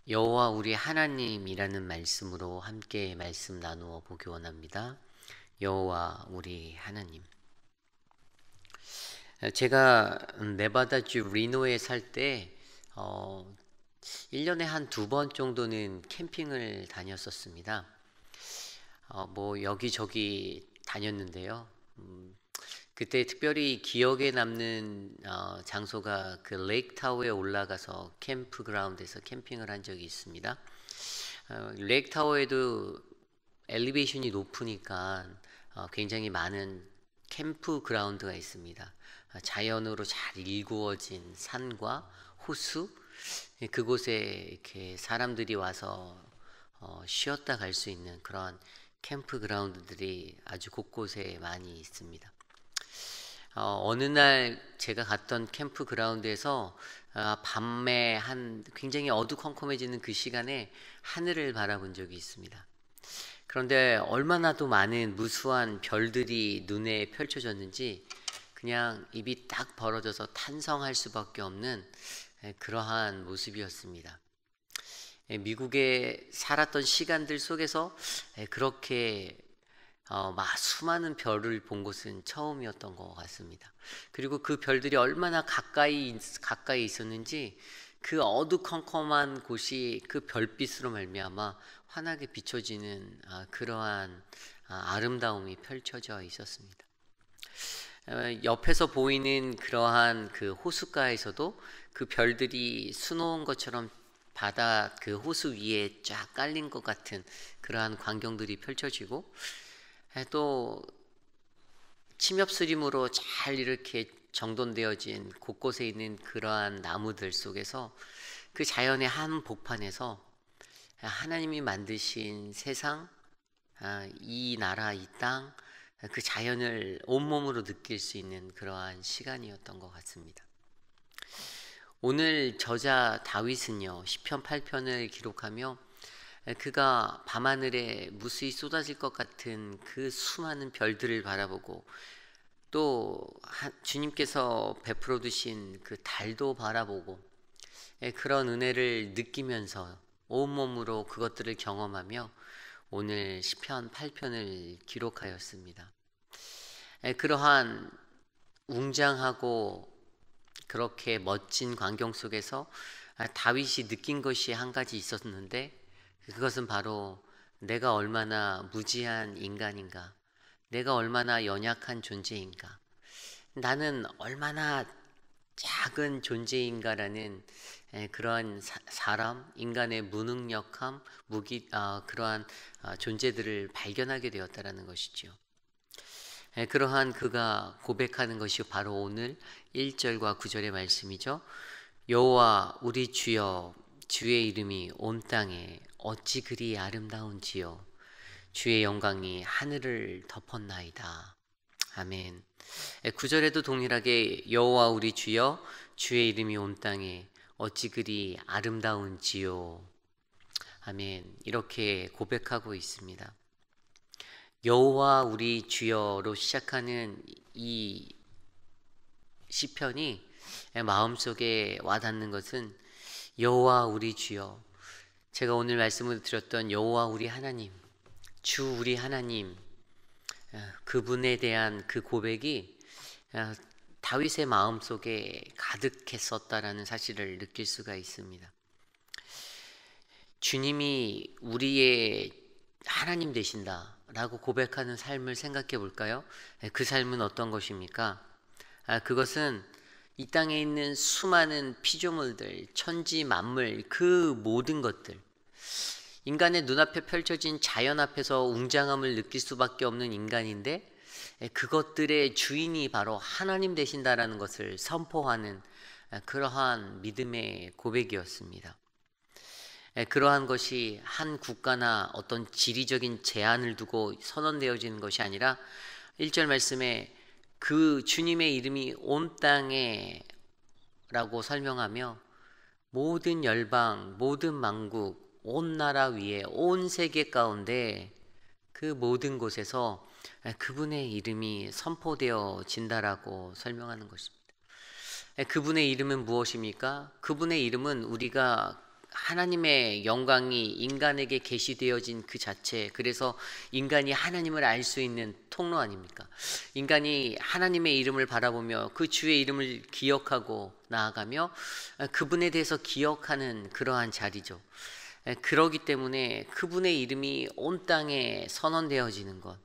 여호와 우리 하나님이라는 말씀으로 함께 말씀 나누어 보기 원합니다. 여호와 우리 하나님. 제가 네바다주 리노에 살 때 1년에 한 2번 정도는 캠핑을 다녔었습니다. 뭐 여기저기 다녔는데요. 그때 특별히 기억에 남는 장소가 그 레이크 타워에 올라가서 캠프그라운드에서 캠핑을 한 적이 있습니다. 레이크 타워에도 엘리베이션이 높으니까 굉장히 많은 캠프그라운드가 있습니다. 자연으로 잘 일구어진 산과 호수, 그곳에 이렇게 사람들이 와서 쉬었다 갈 수 있는 그런 캠프그라운드들이 아주 곳곳에 많이 있습니다. 어느 날 제가 갔던 캠프그라운드에서 밤에 한 굉장히 어두컴컴해지는 그 시간에 하늘을 바라본 적이 있습니다. 그런데 얼마나도 많은 무수한 별들이 눈에 펼쳐졌는지 그냥 입이 딱 벌어져서 탄성할 수밖에 없는 그러한 모습이었습니다. 미국에 살았던 시간들 속에서 그렇게 수많은 별을 본 것은 처음이었던 것 같습니다. 그리고 그 별들이 얼마나 가까이 있었는지 그 어두컴컴한 곳이 그 별빛으로 말미암아 환하게 비춰지는 그러한 아름다움이 펼쳐져 있었습니다. 옆에서 보이는 그러한 그 호숫가에서도 그 별들이 수놓은 것처럼 바다 그 호수 위에 쫙 깔린 것 같은 그러한 광경들이 펼쳐지고, 또 침엽스림으로 잘 이렇게 정돈되어진 곳곳에 있는 그러한 나무들 속에서 그 자연의 한 복판에서 하나님이 만드신 세상, 이 나라, 이 땅, 그 자연을 온몸으로 느낄 수 있는 그러한 시간이었던 것 같습니다. 오늘 저자 다윗은요, 시편 8편을 기록하며 그가 밤하늘에 무수히 쏟아질 것 같은 그 수많은 별들을 바라보고, 또 주님께서 베풀어 두신 그 달도 바라보고 그런 은혜를 느끼면서 온몸으로 그것들을 경험하며 오늘 시편 8편을 기록하였습니다. 그러한 웅장하고 그렇게 멋진 광경 속에서 다윗이 느낀 것이 한 가지 있었는데, 그것은 바로 내가 얼마나 무지한 인간인가, 내가 얼마나 연약한 존재인가, 나는 얼마나 작은 존재인가라는 그러한 사람, 인간의 무능력함, 그러한 존재들을 발견하게 되었다라는 것이죠. 그러한 그가 고백하는 것이 바로 오늘 1절과 9절의 말씀이죠. 여호와 우리 주여, 주의 이름이 온 땅에 어찌 그리 아름다운지요, 주의 영광이 하늘을 덮었나이다. 아멘. 9절에도 동일하게 여호와 우리 주여, 주의 이름이 온 땅에 어찌 그리 아름다운지요. 아멘. 이렇게 고백하고 있습니다. 여호와 우리 주여로 시작하는 이 시편이 마음속에 와닿는 것은 여호와 우리 주여, 제가 오늘 말씀을 드렸던 여호와 우리 하나님, 주 우리 하나님, 그분에 대한 그 고백이 다윗의 마음속에 가득했었다라는 사실을 느낄 수가 있습니다. 주님이 우리의 하나님 되신다 라고 고백하는 삶을 생각해 볼까요? 그 삶은 어떤 것입니까? 그것은 이 땅에 있는 수많은 피조물들, 천지 만물, 그 모든 것들, 인간의 눈앞에 펼쳐진 자연 앞에서 웅장함을 느낄 수밖에 없는 인간인데, 그것들의 주인이 바로 하나님 되신다라는 것을 선포하는 그러한 믿음의 고백이었습니다. 그러한 것이 한 국가나 어떤 지리적인 제한을 두고 선언되어지는 것이 아니라 1절 말씀에 그 주님의 이름이 온 땅에 라고 설명하며 모든 열방, 모든 만국, 온 나라 위에, 온 세계 가운데 그 모든 곳에서 그분의 이름이 선포되어진다라고 설명하는 것입니다. 그분의 이름은 무엇입니까? 그분의 이름은 우리가 하나님의 영광이 인간에게 계시되어진 그 자체, 그래서 인간이 하나님을 알 수 있는 통로 아닙니까? 인간이 하나님의 이름을 바라보며 그 주의 이름을 기억하고 나아가며 그분에 대해서 기억하는 그러한 자리죠. 그러기 때문에 그분의 이름이 온 땅에 선언되어지는 것,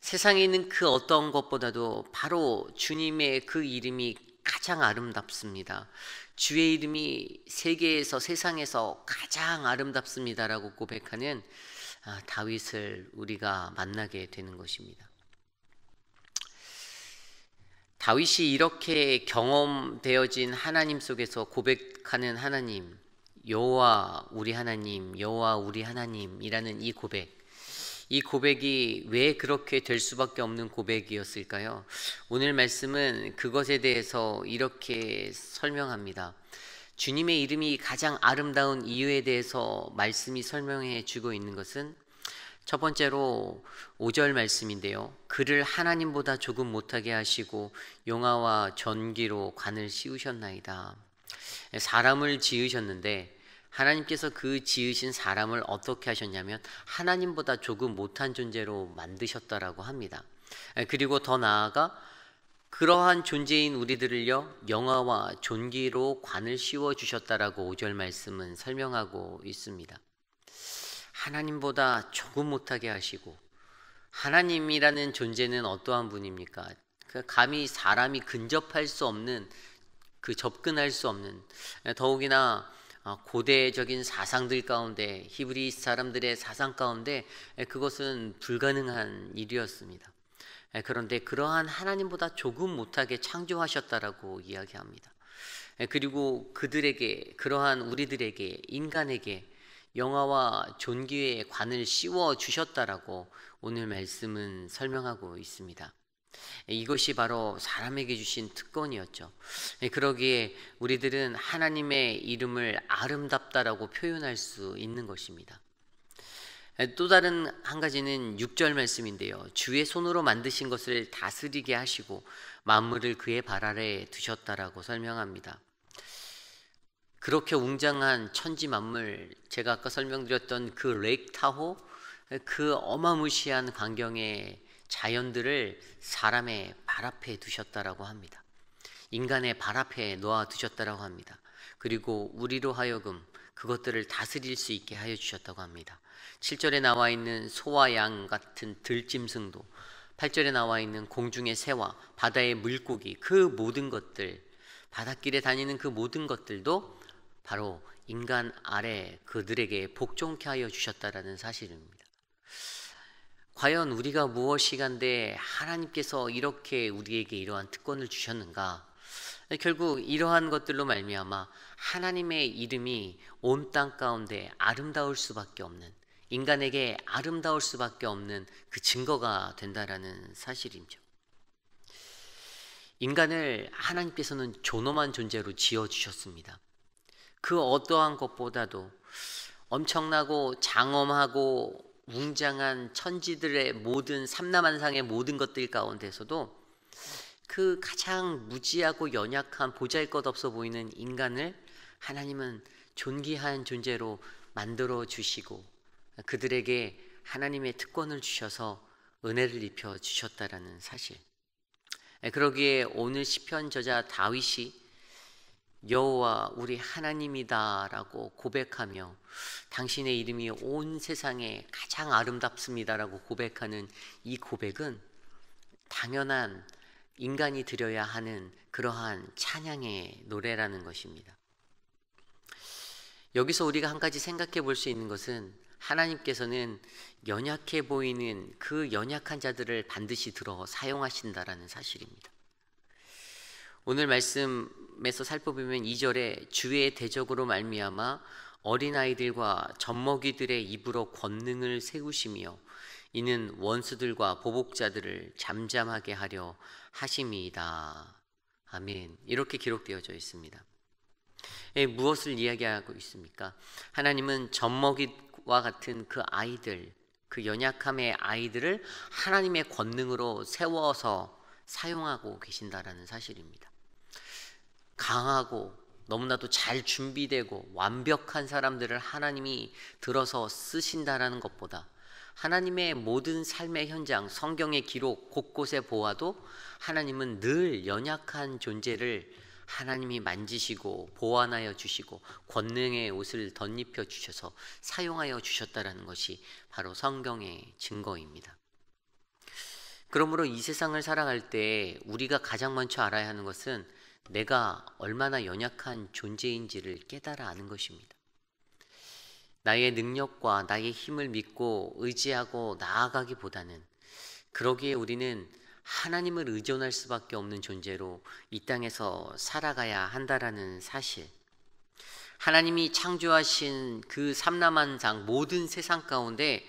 세상에 있는 그 어떤 것보다도 바로 주님의 그 이름이 가장 아름답습니다. 주의 이름이 세계에서, 세상에서 가장 아름답습니다라고 고백하는 다윗을 우리가 만나게 되는 것입니다. 다윗이 이렇게 경험되어진 하나님 속에서 고백하는 하나님, 여호와 우리 하나님, 여호와 우리 하나님이라는 이 고백, 이 고백이 왜 그렇게 될 수밖에 없는 고백이었을까요? 오늘 말씀은 그것에 대해서 이렇게 설명합니다. 주님의 이름이 가장 아름다운 이유에 대해서 말씀이 설명해 주고 있는 것은 첫 번째로 5절 말씀인데요. 그를 하나님보다 조금 못하게 하시고 용화와 전기로 관을 씌우셨나이다. 사람을 지으셨는데 하나님께서 그 지으신 사람을 어떻게 하셨냐면 하나님보다 조금 못한 존재로 만드셨다라고 합니다. 그리고 더 나아가 그러한 존재인 우리들을요, 영화와 존귀로 관을 씌워 주셨다라고 5절 말씀은 설명하고 있습니다. 하나님보다 조금 못하게 하시고, 하나님이라는 존재는 어떠한 분입니까? 감히 사람이 근접할 수 없는, 접근할 수 없는, 더욱이나 고대적인 사상들 가운데, 히브리 사람들의 사상 가운데 그것은 불가능한 일이었습니다. 그런데 그러한 하나님보다 조금 못하게 창조하셨다라고 이야기합니다. 그리고 그들에게, 그러한 우리들에게, 인간에게 영화와 존귀의 관을 씌워 주셨다라고 오늘 말씀은 설명하고 있습니다. 이것이 바로 사람에게 주신 특권이었죠. 그러기에 우리들은 하나님의 이름을 아름답다라고 표현할 수 있는 것입니다. 또 다른 한 가지는 6절 말씀인데요. 주의 손으로 만드신 것을 다스리게 하시고 만물을 그의 발 아래에 두셨다라고 설명합니다. 그렇게 웅장한 천지 만물, 제가 아까 설명드렸던 그 레이크 타호, 그 어마무시한 광경의 자연들을 사람의 발 앞에 두셨다라고 합니다. 인간의 발 앞에 놓아 두셨다라고 합니다. 그리고 우리로 하여금 그것들을 다스릴 수 있게 하여 주셨다고 합니다. 7절에 나와 있는 소와 양 같은 들짐승도, 8절에 나와 있는 공중의 새와 바다의 물고기, 그 모든 것들, 바닷길에 다니는 그 모든 것들도 바로 인간 아래 그들에게 복종케 하여 주셨다라는 사실입니다. 과연 우리가 무엇이간데 하나님께서 이렇게 우리에게 이러한 특권을 주셨는가? 결국 이러한 것들로 말미암아 하나님의 이름이 온 땅 가운데 아름다울 수밖에 없는, 인간에게 아름다울 수밖에 없는 그 증거가 된다라는 사실이죠. 인간을 하나님께서는 존엄한 존재로 지어주셨습니다. 그 어떠한 것보다도 엄청나고 장엄하고 웅장한 천지들의 모든 삼라만상의 모든 것들 가운데서도 그 가장 무지하고 연약한 보잘것없어 보이는 인간을 하나님은 존귀한 존재로 만들어 주시고 그들에게 하나님의 특권을 주셔서 은혜를 입혀 주셨다라는 사실. 그러기에 오늘 시편 저자 다윗이 여호와 우리 하나님이다라고 고백하며 당신의 이름이 온 세상에 가장 아름답습니다라고 고백하는 이 고백은 당연한 인간이 드려야 하는 그러한 찬양의 노래라는 것입니다. 여기서 우리가 한 가지 생각해 볼 수 있는 것은 하나님께서는 연약해 보이는 그 연약한 자들을 반드시 들어 사용하신다라는 사실입니다. 오늘 말씀에서 살펴보면 2절에 주의 대적으로 말미암아 어린아이들과 젖먹이들의 입으로 권능을 세우시며 이는 원수들과 보복자들을 잠잠하게 하려 하심이다. 아멘. 이렇게 기록되어져 있습니다. 무엇을 이야기하고 있습니까? 하나님은 젖먹이와 같은 그 아이들, 그 연약함의 아이들을 하나님의 권능으로 세워서 사용하고 계신다라는 사실입니다. 강하고 너무나도 잘 준비되고 완벽한 사람들을 하나님이 들어서 쓰신다라는 것보다 하나님의 모든 삶의 현장, 성경의 기록 곳곳에 보아도 하나님은 늘 연약한 존재를 하나님이 만지시고 보완하여 주시고 권능의 옷을 덧입혀 주셔서 사용하여 주셨다라는 것이 바로 성경의 증거입니다. 그러므로 이 세상을 살아갈 때 우리가 가장 먼저 알아야 하는 것은 내가 얼마나 연약한 존재인지를 깨달아 아는 것입니다. 나의 능력과 나의 힘을 믿고 의지하고 나아가기보다는 그러기에 우리는 하나님을 의존할 수밖에 없는 존재로 이 땅에서 살아가야 한다라는 사실, 하나님이 창조하신 그 삼라만상 모든 세상 가운데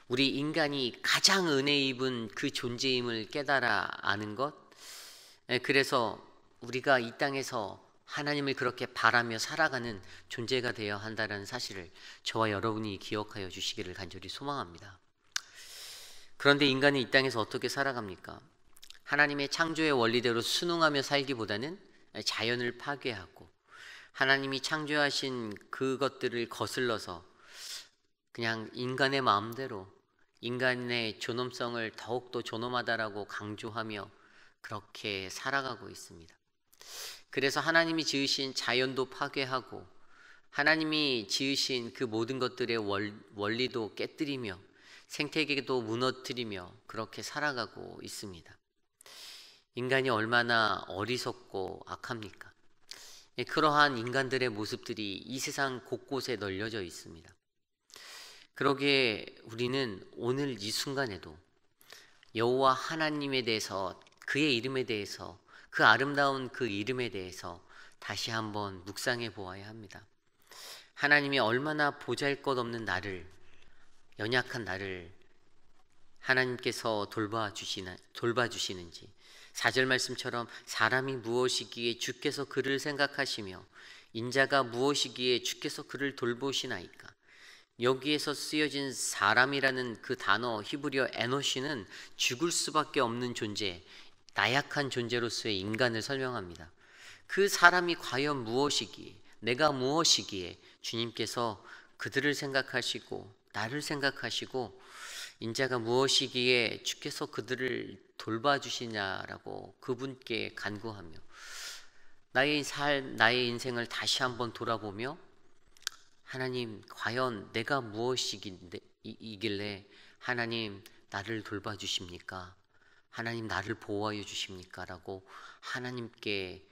우리 인간이 가장 은혜 입은 그 존재임을 깨달아 아는 것, 그래서 우리가 이 땅에서 하나님을 그렇게 바라며 살아가는 존재가 되어야 한다는 사실을 저와 여러분이 기억하여 주시기를 간절히 소망합니다. 그런데 인간이 이 땅에서 어떻게 살아갑니까? 하나님의 창조의 원리대로 순응하며 살기보다는 자연을 파괴하고 하나님이 창조하신 그것들을 거슬러서 그냥 인간의 마음대로 인간의 존엄성을 더욱더 존엄하다라고 강조하며 그렇게 살아가고 있습니다. 그래서 하나님이 지으신 자연도 파괴하고 하나님이 지으신 그 모든 것들의 원리도 깨뜨리며 생태계도 무너뜨리며 그렇게 살아가고 있습니다. 인간이 얼마나 어리석고 악합니까? 그러한 인간들의 모습들이 이 세상 곳곳에 널려져 있습니다. 그러기에 우리는 오늘 이 순간에도 여호와 하나님에 대해서, 그의 이름에 대해서, 그 아름다운 그 이름에 대해서 다시 한번 묵상해 보아야 합니다. 하나님이 얼마나 보잘것없는 나를, 연약한 나를 하나님께서 돌봐주시는지, 4절 말씀처럼 사람이 무엇이기에 주께서 그를 생각하시며 인자가 무엇이기에 주께서 그를 돌보시나이까. 여기에서 쓰여진 사람이라는 그 단어, 히브리어 에노시는 죽을 수밖에 없는 존재, 나약한 존재로서의 인간을 설명합니다. 그 사람이 과연 무엇이기에, 내가 무엇이기에 주님께서 그들을 생각하시고 나를 생각하시고 인자가 무엇이기에 주께서 그들을 돌봐주시냐라고 그분께 간구하며 나의 인생을 다시 한번 돌아보며 하나님, 과연 내가 무엇이길래 하나님 나를 돌봐주십니까? 하나님 나를 보호하여 주십니까? 라고 하나님께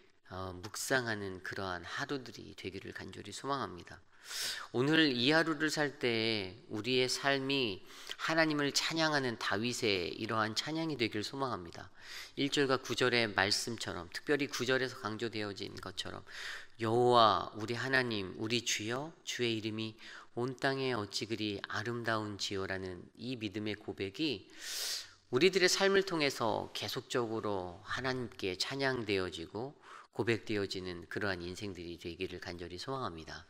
묵상하는 그러한 하루들이 되기를 간절히 소망합니다. 오늘 이 하루를 살 때 우리의 삶이 하나님을 찬양하는 다윗의 이러한 찬양이 되기를 소망합니다. 1절과 9절의 말씀처럼, 특별히 9절에서 강조되어진 것처럼 여호와 우리 하나님 우리 주여 주의 이름이 온 땅에 어찌 그리 아름다운지요라는 이 믿음의 고백이 우리들의 삶을 통해서 계속적으로 하나님께 찬양되어지고 고백되어지는 그러한 인생들이 되기를 간절히 소망합니다.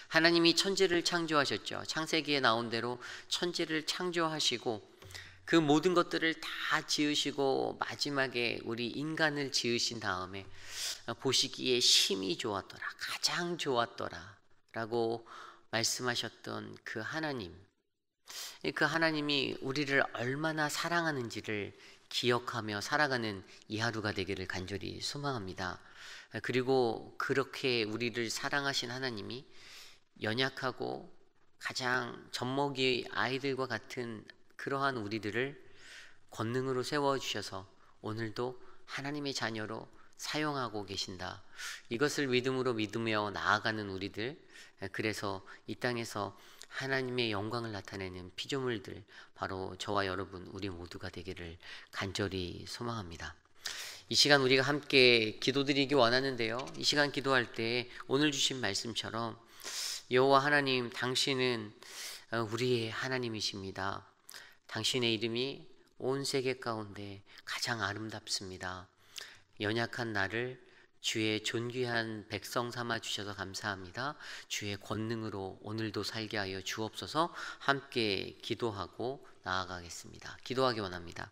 하나님이 천지를 창조하셨죠. 창세기에 나온 대로 천지를 창조하시고 그 모든 것들을 다 지으시고 마지막에 우리 인간을 지으신 다음에 보시기에 심히 좋았더라, 가장 좋았더라 라고 말씀하셨던 그 하나님, 그 하나님이 우리를 얼마나 사랑하는지를 기억하며 살아가는 이 하루가 되기를 간절히 소망합니다. 그리고 그렇게 우리를 사랑하신 하나님이 연약하고 가장 젖먹이 아이들과 같은 그러한 우리들을 권능으로 세워주셔서 오늘도 하나님의 자녀로 사용하고 계신다. 이것을 믿으며 나아가는 우리들, 그래서 이 땅에서 하나님의 영광을 나타내는 피조물들, 바로 저와 여러분 우리 모두가 되기를 간절히 소망합니다. 이 시간 우리가 함께 기도드리기 원하는데요, 이 시간 기도할 때 오늘 주신 말씀처럼 여호와 하나님, 당신은 우리의 하나님이십니다. 당신의 이름이 온 세계 가운데 가장 아름답습니다. 연약한 나를 주의 존귀한 백성 삼아 주셔서 감사합니다. 주의 권능으로 오늘도 살게 하여 주옵소서. 함께 기도하고 나아가겠습니다. 기도하기 원합니다.